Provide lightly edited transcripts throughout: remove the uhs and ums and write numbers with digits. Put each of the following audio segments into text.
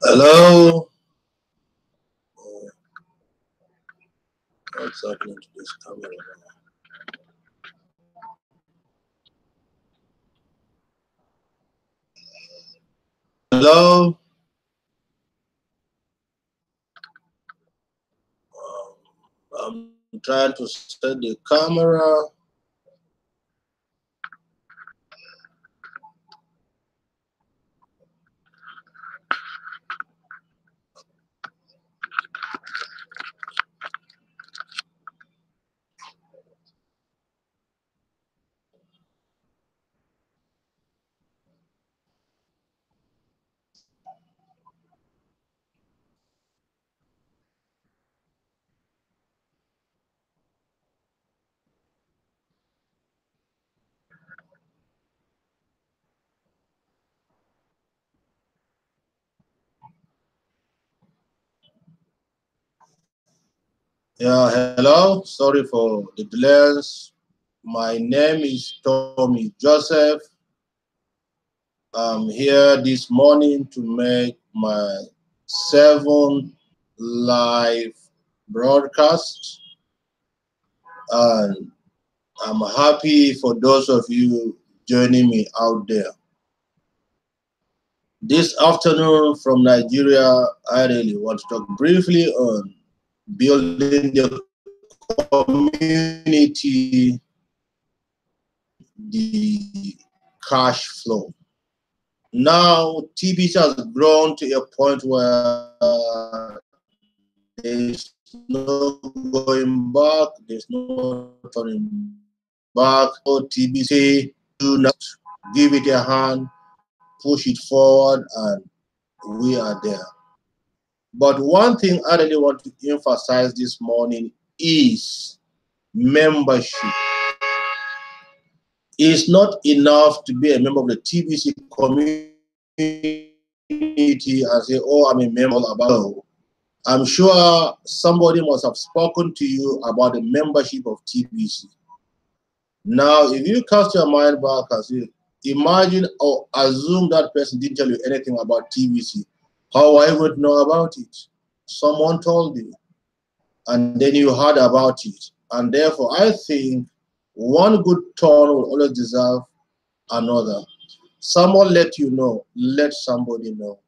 Hello. What's happening to this camera now? Hello. I'm trying to set the camera. Yeah, hello. Sorry for the delays. My name is Tommy Joseph. I'm here this morning to make my 7th live broadcast, and I'm happy for those of you joining me out there. This afternoon from Nigeria, I really want to talk briefly on building the community, the cash flow. Now, TBC has grown to a point where there's no going back, there's no turning back. So TBC, do not give it a hand, push it forward, and we are there. But one thing I really want to emphasize this morning is membership. It's not enough to be a member of the TBC community and say, oh, I'm a member about. I'm sure somebody must have spoken to you about the membership of TBC. Now, if you cast your mind back and say, imagine or assume that person didn't tell you anything about TBC, how I would know about it? Someone told you, and then you heard about it. And therefore, I think one good turn will always deserve another. Someone let you know, let somebody know.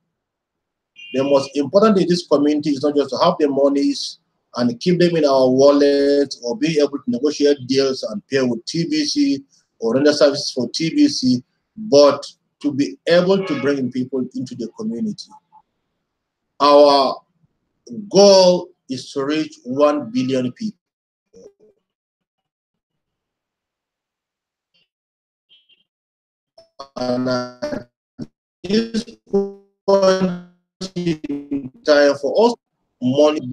The most important in this community is not just to have the monies and keep them in our wallet or be able to negotiate deals and pay with TBC or render services for TBC, but to be able to bring people into the community. Our goal is to reach 1 billion people. And at this point in time, for us, money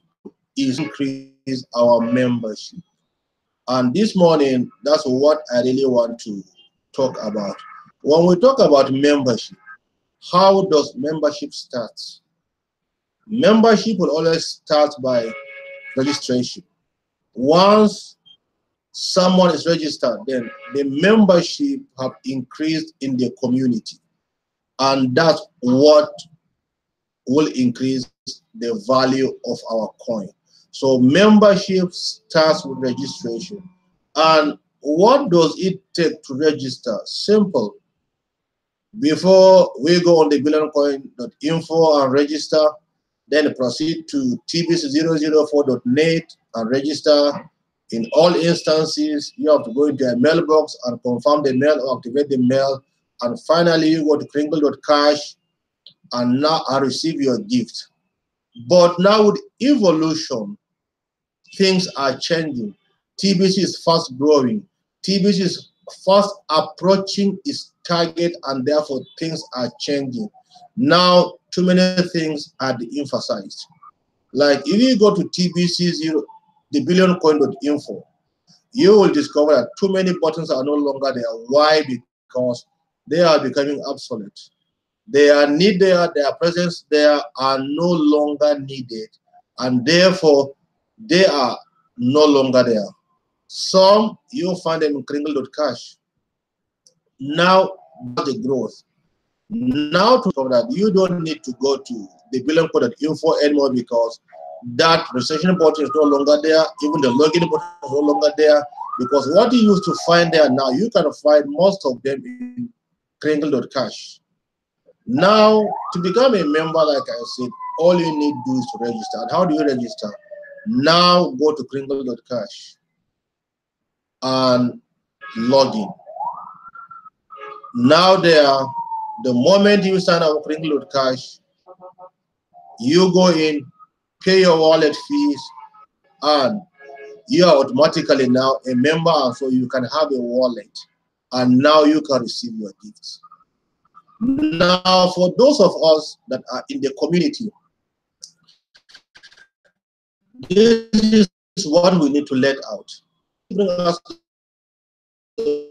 is increase our membership. And this morning, that's what I really want to talk about. When we talk about membership, how does membership start? Membership will always start by registration. Once someone is registered, then the membership have increased in the community. And that's what will increase the value of our coin. So membership starts with registration. And what does it take to register? Simple. Before we go on the billioncoin.info and register, Then proceed to tbc004.net and register. In all instances, you have to go into a mailbox and confirm the mail or activate the mail. And finally, you go to kringle.cash and now I receive your gift. But now with evolution, things are changing. TBC is fast growing. TBC is fast approaching its target, and therefore things are changing. Now, too many things are de-emphasized. Like if you go to TBC0, the billioncoin.info, you will discover that too many buttons are no longer there. Why? Because they are becoming obsolete. Their need there, their presence there are no longer needed, and therefore they are no longer there. Some you'll find them in kringle.cash. Now the growth. Now to cover that, you don't need to go to the billioncoin.info anymore because that registration button is no longer there. Even the login button is no longer there, because what you used to find there now, you can find most of them in kringle.cash. Now, to become a member, like I said, all you need to do is to register. And how do you register? Now go to kringle.cash and log in. Now there, the moment you sign up with kringle.cash, you go in, pay your wallet fees, and you are automatically now a member, and so you can have a wallet, and now you can receive your gifts. Now, for those of us that are in the community, this is what we need to let out. Bring us the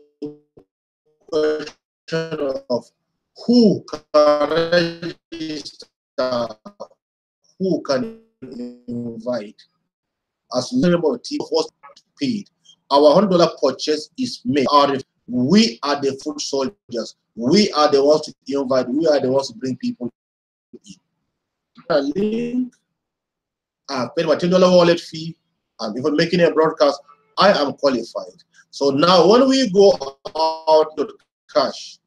question of who can register, who can invite. As member of team was paid, our $100 purchase is made. We are the foot soldiers. We are the ones to invite. We are the ones to bring people in. A link. I paid my $10 wallet fee. And before making a broadcast, I am qualified. So now when we go out to cash,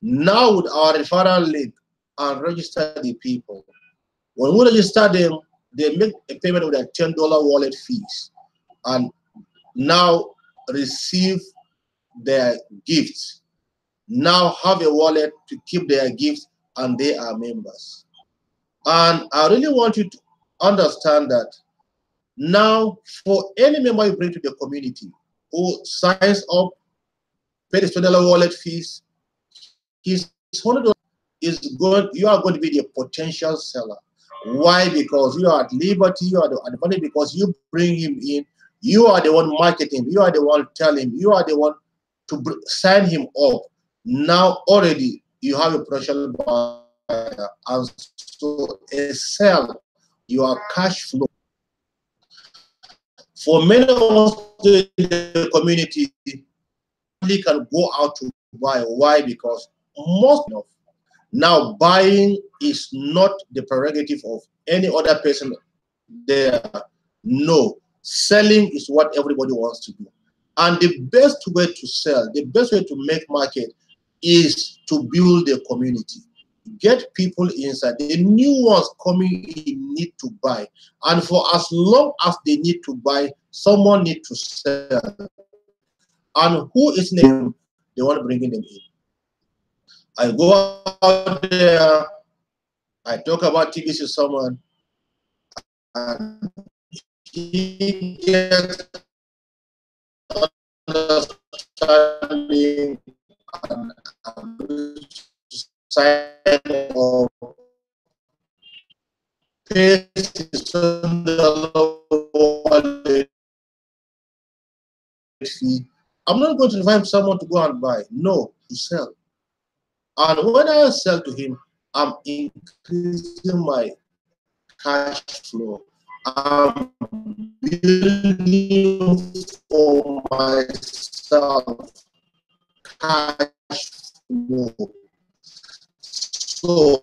now with our referral link and register the people, when we register them, they make a payment with a $10 wallet fees and now receive their gifts. Now have a wallet to keep their gifts, and they are members. And I really want you to understand that now for any member you bring to the community who signs up, pay the $20 wallet fees, his $100 is going, you are going to be the potential seller. Why? Because you are at liberty, you are the advantage because you bring him in, you are the one marketing, you are the one telling him, you are the one to sign him up. Now already you have a potential buyer, and so a sell, your cash flow. For many of us in the community, we can go out to buy. Why? Because most of now buying is not the prerogative of any other person there. No, selling is what everybody wants to do. And the best way to sell, the best way to make market is to build a community. Get people inside. The new ones coming in need to buy. And for as long as they need to buy, someone needs to sell. And who is them? They want to bring them in. I go out there, I talk about TBC to someone, and he gets understanding and sign of pays on the wallet fee. I'm not going to invite someone to go and buy. No, to sell. And when I sell to him, I'm increasing my cash flow. I'm building for myself cash flow. So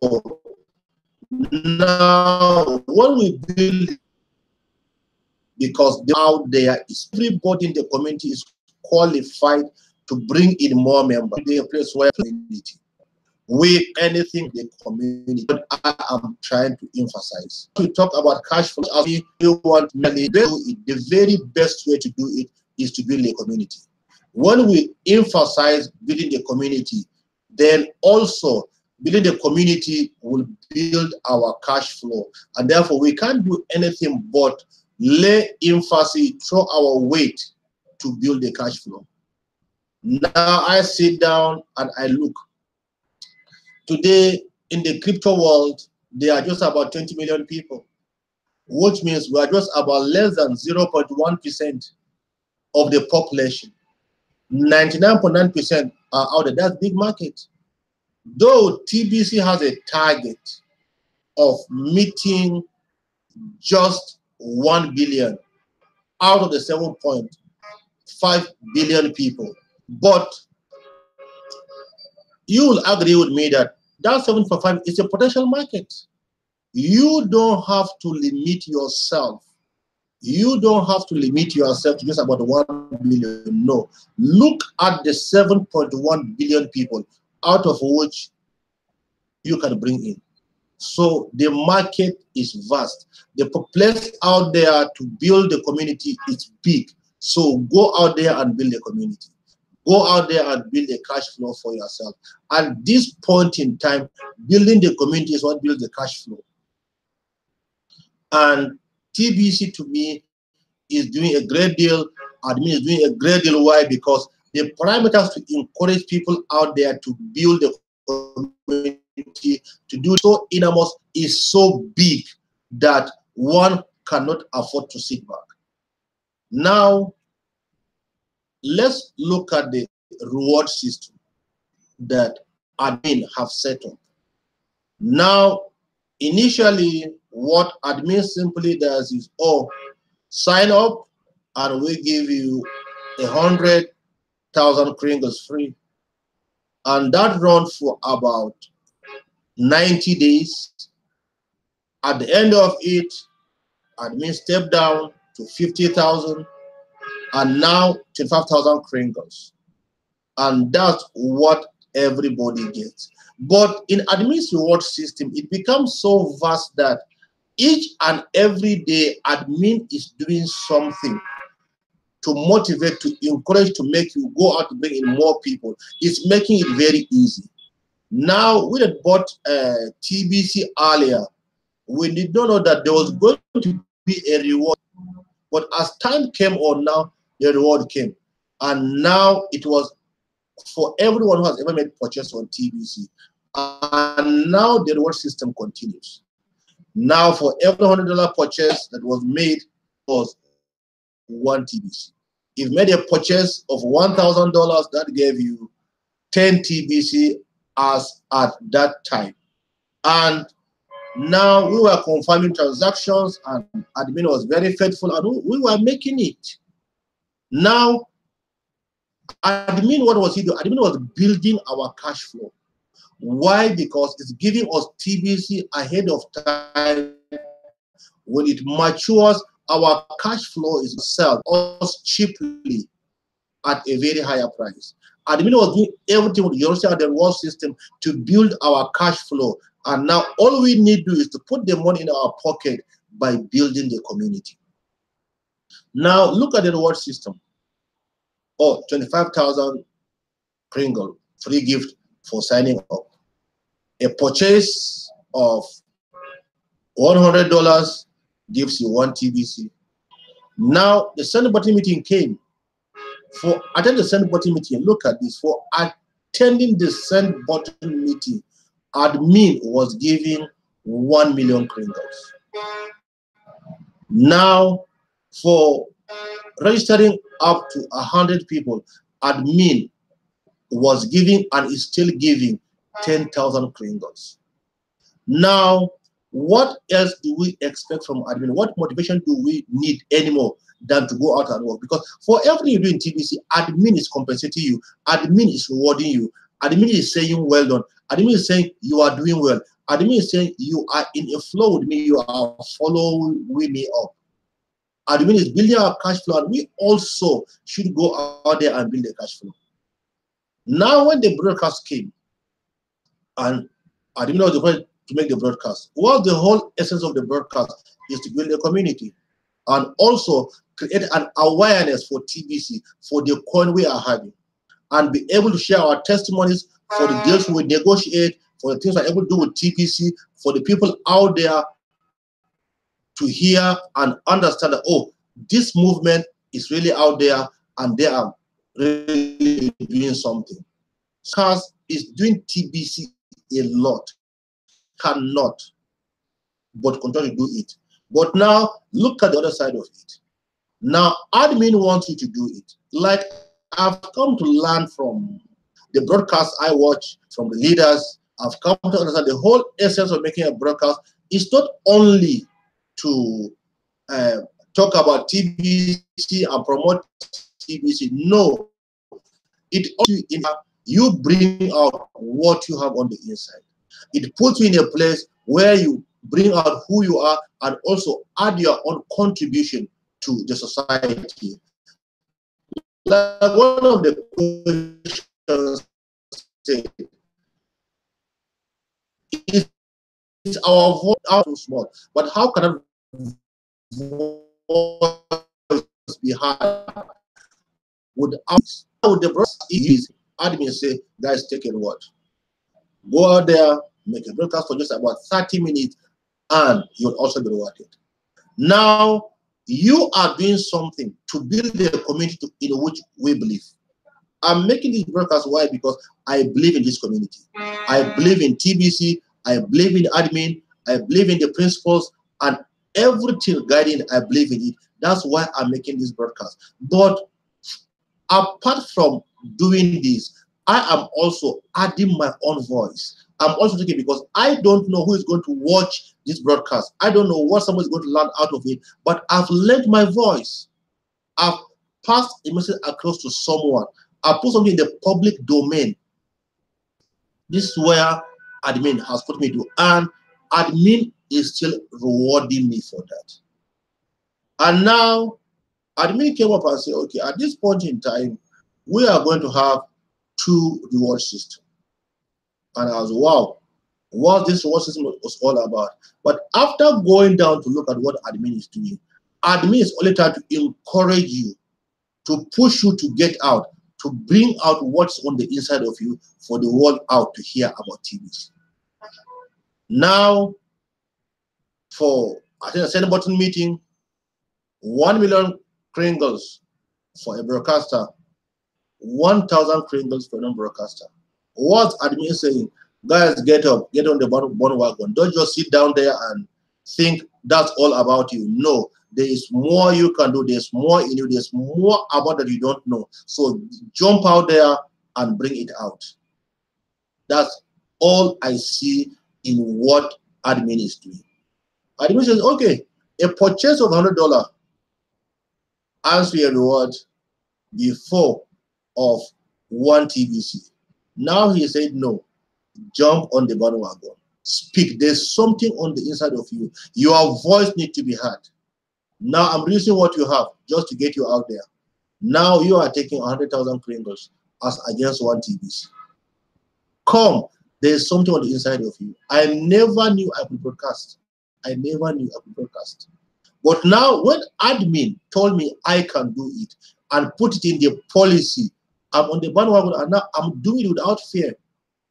now when we build, because out there is everybody in the community is qualified to bring in more members. The place where community. with anything the community. But I am trying to emphasize. We talk about cash flow as we want money. The very best way to do it is to build a community. When we emphasize building the community, then also building the community will build our cash flow. And therefore, we can't do anything but lay emphasis, throw our weight to build the cash flow. Now I sit down and I look. Today, in the crypto world, there are just about 20 million people, which means we are just about less than 0.1% of the population. 99.9% are out there. That's big market. Though TBC has a target of meeting just 1 billion out of the 7.5 billion people. But you will agree with me that that 7.5 is a potential market. You don't have to limit yourself. You don't have to limit yourself to just about 1 billion. No. Look at the 7.1 billion people, out of which you can bring in. So the market is vast. The place out there to build the community is big. So go out there and build a community. Go out there and build a cash flow for yourself. At this point in time, building the community is what builds the cash flow. And TBC to me is doing a great deal. Admin is doing a great deal. Why? Because the parameters to encourage people out there to build the community, to do so enormous, is so big that one cannot afford to sit back. Now, let's look at the reward system that admin have set up. Now, initially, what admin simply does is, oh, sign up and we give you 100,000 kringles free. And that runs for about 90 days. At the end of it, admin step down to 50,000 and now 25,000 kringles. And that's what everybody gets. But in admin's reward system, it becomes so vast that each and every day admin is doing something to motivate, to encourage, to make you go out to bring in more people. It's making it very easy. Now, we had bought TBC earlier. We did not know that there was going to be a reward. But as time came on now, the reward came. And now it was for everyone who has ever made purchase on TBC. And now the reward system continues. Now for every $100 purchase that was made was 1 TBC. If you made a purchase of $1,000, that gave you 10 TBC as at that time. And now we were confirming transactions and admin was very faithful and we were making it. Now, admin, what was he doing? Admin was building our cash flow. Why? Because it's giving us TBC ahead of time. When it matures, our cash flow is sell us cheaply at a very higher price. Admin was doing everything with the reward system to build our cash flow. And now all we need to do is to put the money in our pocket by building the community. Now look at the reward system. Oh, 25,000 kringle, free gift for signing up. A purchase of $100 gives you 1 TBC. Now the send button meeting came. For attending the send button meeting, look at this. For attending the send button meeting, admin was giving 1 million kringles. Now, for registering up to 100 people, admin was giving and is still giving 10,000 kringles. Now, what else do we expect from admin? What motivation do we need anymore than to go out and work? Because for everything you do in TBC, admin is compensating you, admin is rewarding you, admin is saying well done, admin is saying you are doing well, admin is saying you are in a flow with me, you are following me up. Admin is building our cash flow, and we also should go out there and build a cash flow. Now, when the broadcast came, And admin was the person to make the broadcast. Well, the whole essence of the broadcast is to build a community and also create an awareness for TBC, for the coin we are having, and be able to share our testimonies for the deals we negotiate, for the things we're able to do with TBC, for the people out there to hear and understand that, oh, this movement is really out there and they are really doing something. SARS is doing TBC a lot, cannot, but continue to do it. But now, look at the other side of it. Now, admin wants you to do it. Like I've come to learn from the broadcast I watch, from the leaders. I've come to understand the whole essence of making a broadcast is not only to talk about TBC and promote TBC. No, it also you bring out what you have on the inside. It puts you in a place where you bring out who you are and also add your own contribution to the society. Like one of the questions said, is our voice out too small? But how can a voice be heard without the broadcast is admin say, guys, take a word. Go out there, make a broadcast for just about 30 minutes, and you'll also be rewarded. Now, you are doing something to build the community in which we believe. I'm making this broadcast. Why? Because I believe in this community. I believe in TBC. I believe in admin. I believe in the principles and everything guiding. I believe in it. That's why I'm making this broadcast. But apart from doing this, I am also adding my own voice. I'm also thinking because I don't know who is going to watch this broadcast. I don't know what someone is going to learn out of it, but I've lent my voice. I've passed a message across to someone. I put something in the public domain. This is where admin has put me to, and admin is still rewarding me for that. And now, admin came up and said, okay, at this point in time, we are going to have 2 reward systems. And I was, wow, what this reward system was all about. But after going down to look at what admin is doing, admin is only trying to encourage you, to push you to get out, to bring out what's on the inside of you for the world out to hear about TBC. Now, for I think a Senate button meeting, 1 million kringles for a broadcaster, 1,000 kringles for a non-broadcaster. What admin saying? Guys, get up, get on the bandwagon. Don't just sit down there and think that's all about you. No, there is more you can do. There's more in you. There's more about that you don't know. So jump out there and bring it out. That's all I see in what admin is doing. Admin says, okay, a purchase of $100 answer your reward before of 1 TBC. Now he said, no, jump on the bandwagon. Speak. There's something on the inside of you. Your voice needs to be heard. Now I'm releasing what you have just to get you out there. Now you are taking 100,000 kringles as against 1 TBC. Come, there's something on the inside of you. I never knew I could broadcast. I never knew I could broadcast. But now when admin told me I can do it and put it in the policy, I'm on the bandwagon and now I'm doing it without fear.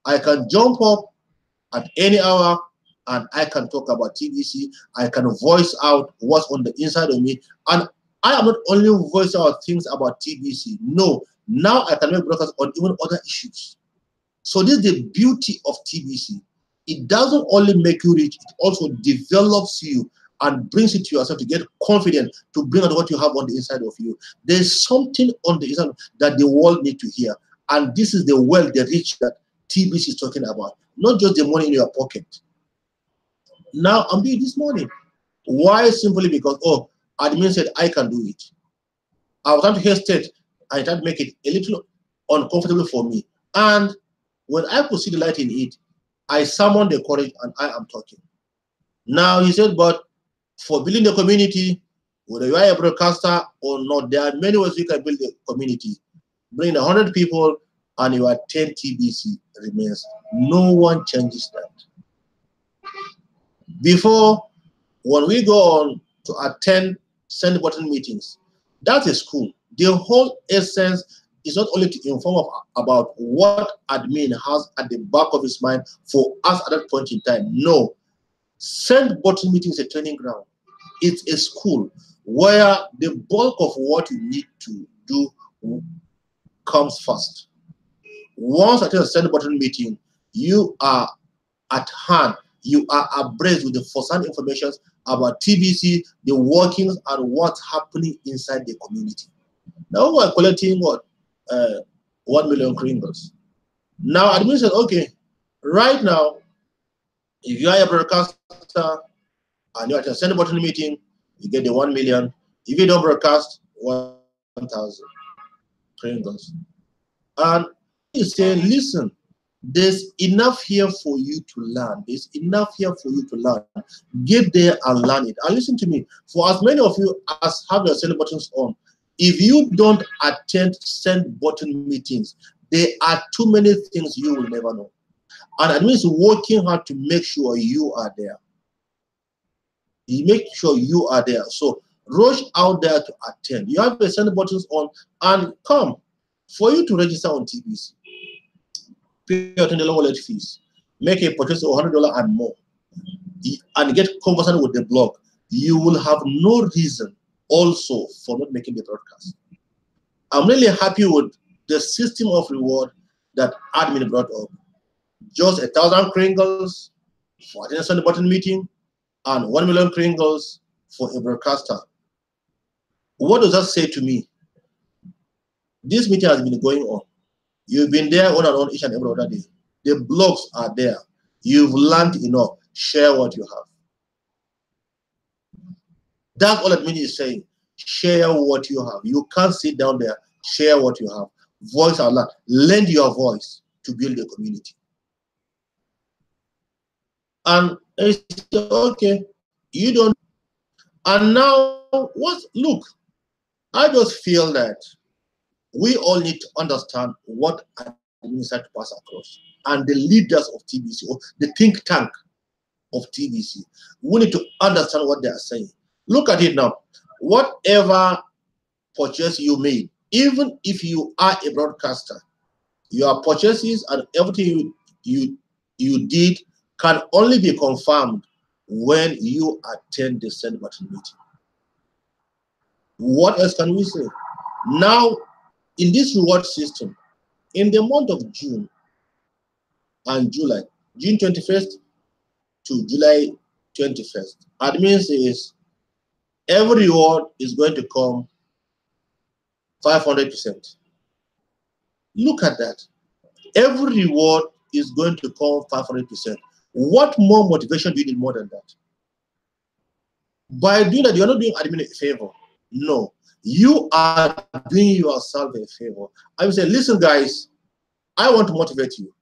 I can jump up at any hour and I can talk about TBC. I can voice out what's on the inside of me. And I am not only voicing out things about TBC. No, now I can make broadcasts on even other issues. So this is the beauty of TBC. It doesn't only make you rich, it also develops you and brings it to yourself to get confident to bring out what you have on the inside of you. There's something on the inside that the world needs to hear. And this is the wealth, the rich that TBC is talking about, not just the money in your pocket. Now I'm doing this morning. Why? Simply because, oh, admin said I can do it. I was trying to hesitate. I tried to make it a little uncomfortable for me. And when I could see the light in it, I summoned the courage and I am talking. Now he said, but for building the community, whether you are a broadcaster or not, there are many ways you can build the community. Bring 100 people, and you attend TBC remains. No one changes that. Before, when we go on to attend send button meetings, that is cool. The whole essence is not only to inform about what admin has at the back of his mind for us at that point in time. No, send button meeting is a training ground. It's a school where the bulk of what you need to do comes first. Once at a send button meeting, you are at hand, you are abreast with the first-hand information about TBC, the workings, and what's happening inside the community. Now we're collecting what? 1 million kringles. Now admin said, okay, right now, if you are a broadcaster and you're at a send button meeting, you get the 1 million. If you don't broadcast, 1,000 kringles. And you say, listen, there's enough here for you to learn. There's enough here for you to learn. Get there and learn it. And listen to me, for as many of you as have your send buttons on, if you don't attend send button meetings, there are too many things you will never know. And it means working hard to make sure you are there. You make sure you are there. So rush out there to attend. You have the send buttons on and come. For you to register on TBC, pay your $10 wallet fees, make a purchase of $100 and more, and get conversant with the blog, you will have no reason also for not making the broadcast. I'm really happy with the system of reward that admin brought up. Just 1,000 kringles for attendance on the button meeting and 1 million kringles for a broadcaster. What does that say to me? This meeting has been going on. You've been there on and on each and every other day. The blogs are there. You've learned enough. Share what you have. That's all admin is saying. Share what you have. You can't sit down there. Share what you have. Voice out loud. Lend your voice to build a community. And it's okay. You don't. And now, look, I just feel that we all need to understand what admin is trying to pass across. And the leaders of TBC, or the think tank of TBC, we need to understand what they are saying. Look at it now. Whatever purchase you made, even if you are a broadcaster, your purchases and everything you did can only be confirmed when you attend the send button meeting. What else can we say? Now, in this reward system, in the month of June and July, June 21st to July 21st, admin says every reward is going to come 500%. Look at that. Every reward is going to come 500%. What more motivation do you need more than that? By doing that, you're not doing admin a favor. No, you are doing yourself a favor. I will say, listen, guys, I want to motivate you.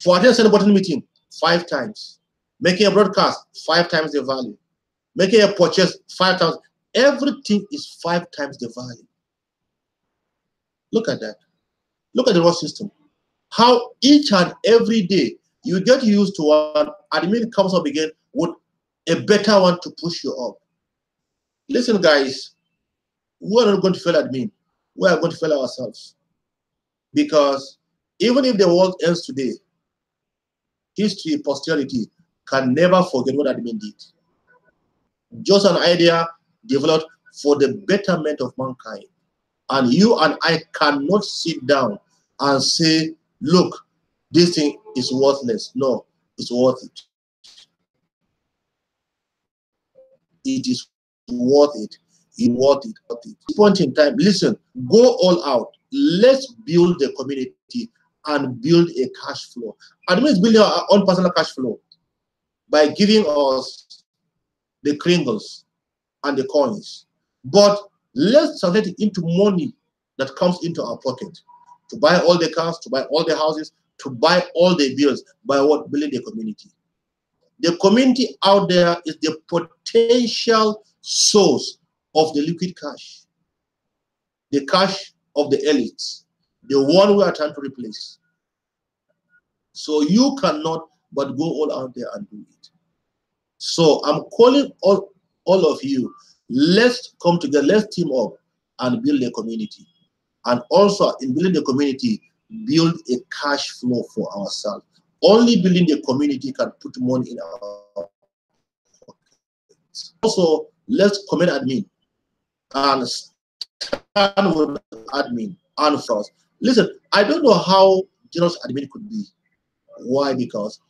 For attending send button meeting 5 times, making a broadcast 5 times the value, making a purchase 5 times. Everything is 5 times the value. Look at that. Look at the reward system. How each and every day you get used to one, admin comes up again with a better one to push you up. Listen, guys, we're not going to fail admin. We are going to fail ourselves. Because even if the world ends today, history, posterity can never forget what admin did. Just an idea developed for the betterment of mankind. And you and I cannot sit down and say, look, this thing is worthless. No, it's worth it. It is worth it. It's worth it. At this point in time, listen, go all out. Let's build the community and build a cash flow. Admin is building our own personal cash flow by giving us the kringles and the coins. But let's translate it into money that comes into our pocket to buy all the cars, to buy all the houses, to buy all the bills, by what? Building the community. The community out there is the potential source of the liquid cash, the cash of the elites, the one we are trying to replace. So you cannot but go all out there and do it. So I'm calling all of you, let's come together, let's team up and build a community. And also in building the community, build a cash flow for ourselves. Only building the community can put money in our pockets. Also, let's comment admin and stand with admin and first. Listen, I don't know how generous admin could be. Why? Because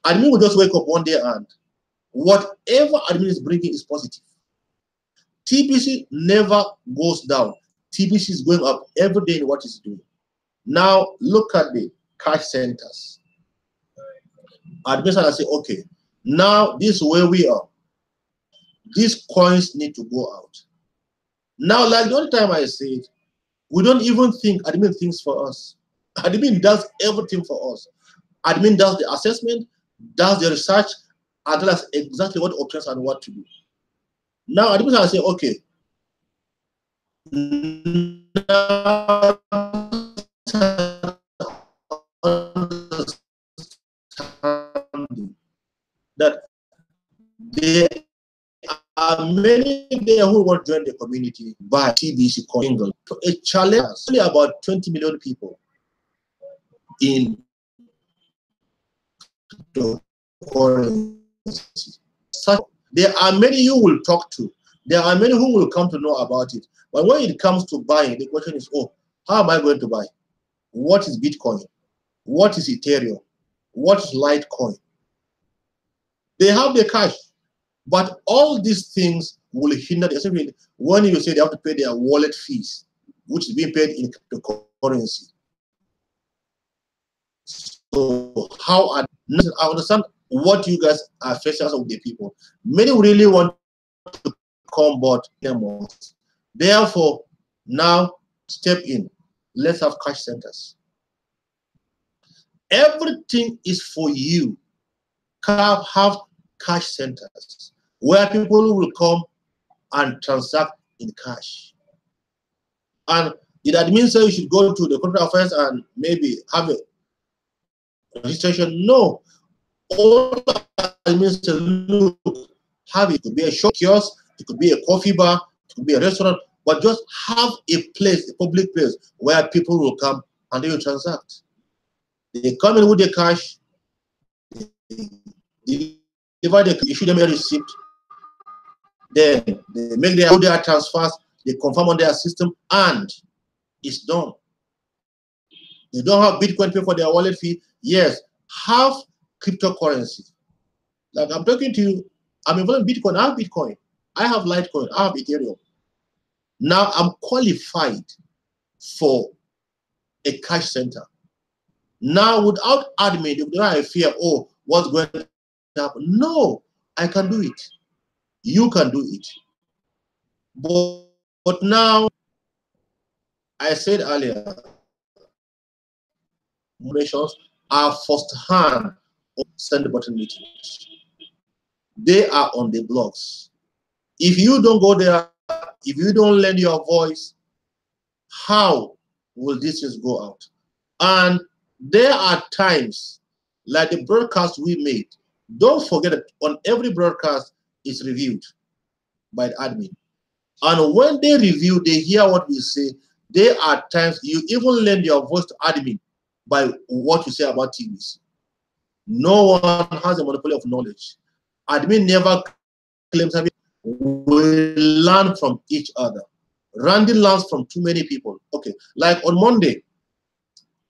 admin will just wake up one day and whatever admin is bringing is positive. TBC never goes down. TBC is going up every day in what it's doing. Now, look at the cash centers. Admin I say, okay, now this is where we are. These coins need to go out. Now, like the only time I said, we don't even think admin thinks for us. Admin does everything for us. Admin does the assessment, does the research, and tells us exactly what options and what to do. Now, admin I say, okay, now that there are many there who want to join the community by TBC Congo. A challenge, only about 20 million people in the currency. There are many you will talk to. There are many who will come to know about it. But when it comes to buying, the question is, oh, how am I going to buy? What is Bitcoin? What is Ethereum? What is Litecoin? They have the cash, but all these things will hinder the, especially when you say they have to pay their wallet fees, which is being paid in cryptocurrency. So how I understand what you guys are facing with the people. Many really want to come, but therefore now step in. Let's have cash centers. Everything is for you. Have cash centers where people will come and transact in cash. And did admin say you should go to the corporate affairs and maybe have a registration? No. All admin say, look, have it. It could be a shop kiosk, it could be a coffee bar, it could be a restaurant, but just have a place, a public place where people will come and they will transact. They come in with the cash, they issue them a receipt, then they make their transfers, they confirm on their system, and it's done. They don't have Bitcoin pay for their wallet fee. Yes, have cryptocurrency. Like I'm talking to you, I'm involved in Bitcoin. I have Bitcoin. I have Litecoin. I have Ethereum. Now I'm qualified for a cash center. Now, without admin, if I fear, oh, what's going to happen? No, I can do it. You can do it. But now, I said earlier, nations are first-hand on send button meetings. They are on the blogs. If you don't go there, if you don't lend your voice, how will this just go out? And there are times, like the broadcast we made, don't forget that on every broadcast is reviewed by the admin. And when they review, they hear what we say. There are times you even lend your voice to admin by what you say about TBC. No one has a monopoly of knowledge. Admin never claims having. We learn from each other. Randy learns from too many people. Okay, like on Monday,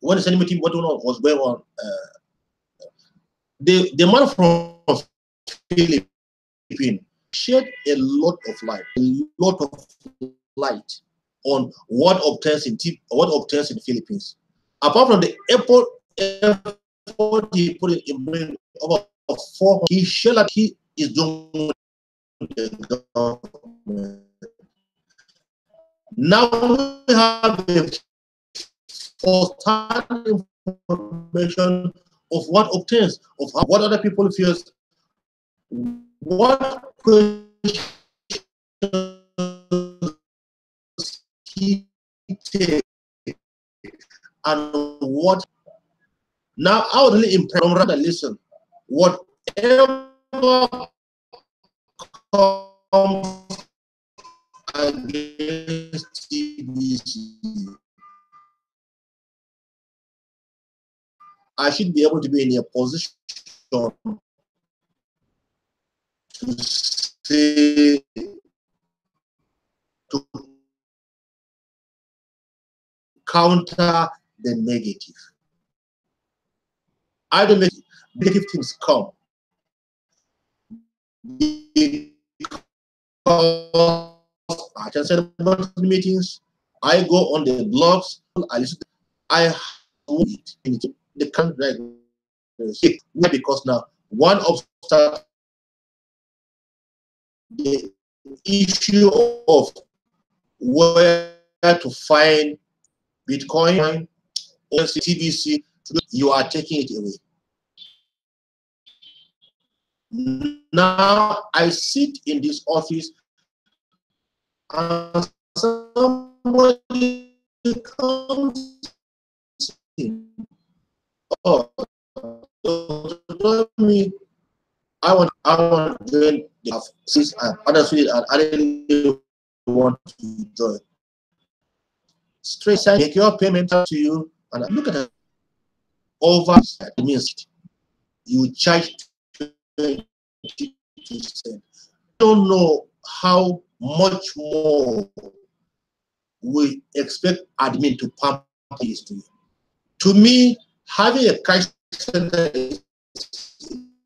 when the Senate meeting was going on, the man from Philippines shed a lot of light on what obtains in the Philippines. Apart from the effort he put in over 400, he shared that he is doing the government. Now we have the first-hand information of what obtains, of what other people feel, what questions he takes, and what. Now, I would really impress them rather listen. Whatever comes against TBC, I should be able to be in a position to say, to counter the negative. I don't make negative things come because I can send about meetings, I go on the blogs, I listen, I it the country because now one obstacle, the issue of where to find Bitcoin or TBC, you are taking it away. Now I sit in this office and somebody comes in. Oh, me, I want to join the office and others and I really want to join. Straight side, make your payment to you and look at it. Over means you charge 20%. Don't know how much more we expect admin to pump this to you. To me, having a cash center is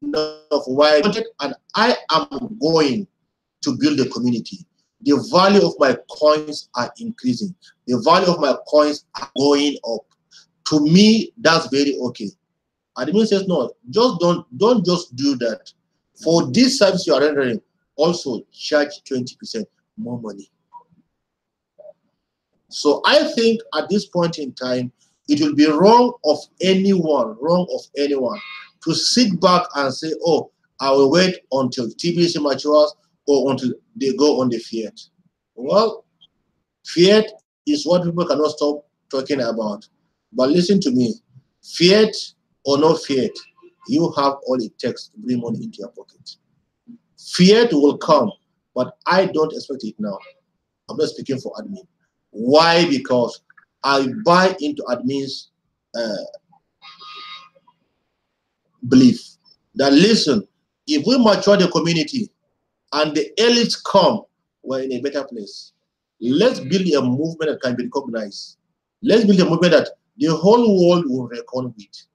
enough wide, and I am going to build a community. The value of my coins are increasing. The value of my coins are going up. To me, that's very okay. Admin says no, just don't just do that. For this service you are rendering, also charge 20% more money. So I think at this point in time, it will be wrong of anyone to sit back and say, oh, I will wait until TBC matures or until they go on the fiat. Well, fiat is what people cannot stop talking about. But listen to me, fiat or no fiat, you have all it takes to bring money into your pocket. Fiat will come, but I don't expect it now. I'm not speaking for admin. Why? Because I buy into admin's belief that, listen, if we mature the community and the elites come, we're in a better place. Let's build a movement that can be recognized. Let's build a movement that the whole world will reckon with.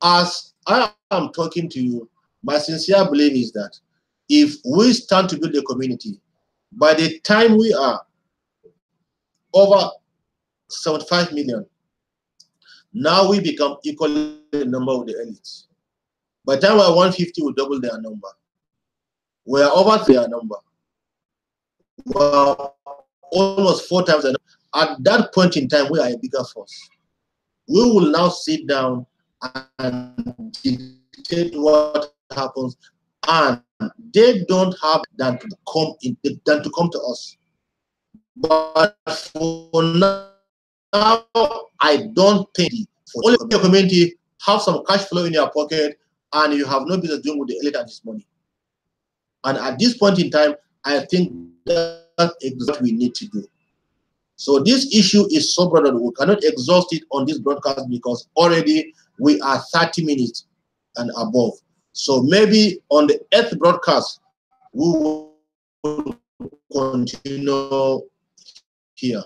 As I am talking to you, my sincere belief is that if we stand to build a community, by the time we are over 75 million, now we become equal in number with the elites. By the time we're 150, we double their number. We're over their number. We're almost 4 times. At that point in time, we are a bigger force. We will now sit down and dictate what happens, and they don't have than to come to us. But for now, I don't think for only your community have some cash flow in your pocket and you have no business doing with the elite and his money. And at this point in time, I think that's exactly what we need to do. So this issue is so broad that we cannot exhaust it on this broadcast because already we are 30 minutes and above. So maybe on the 8th broadcast, we will continue here.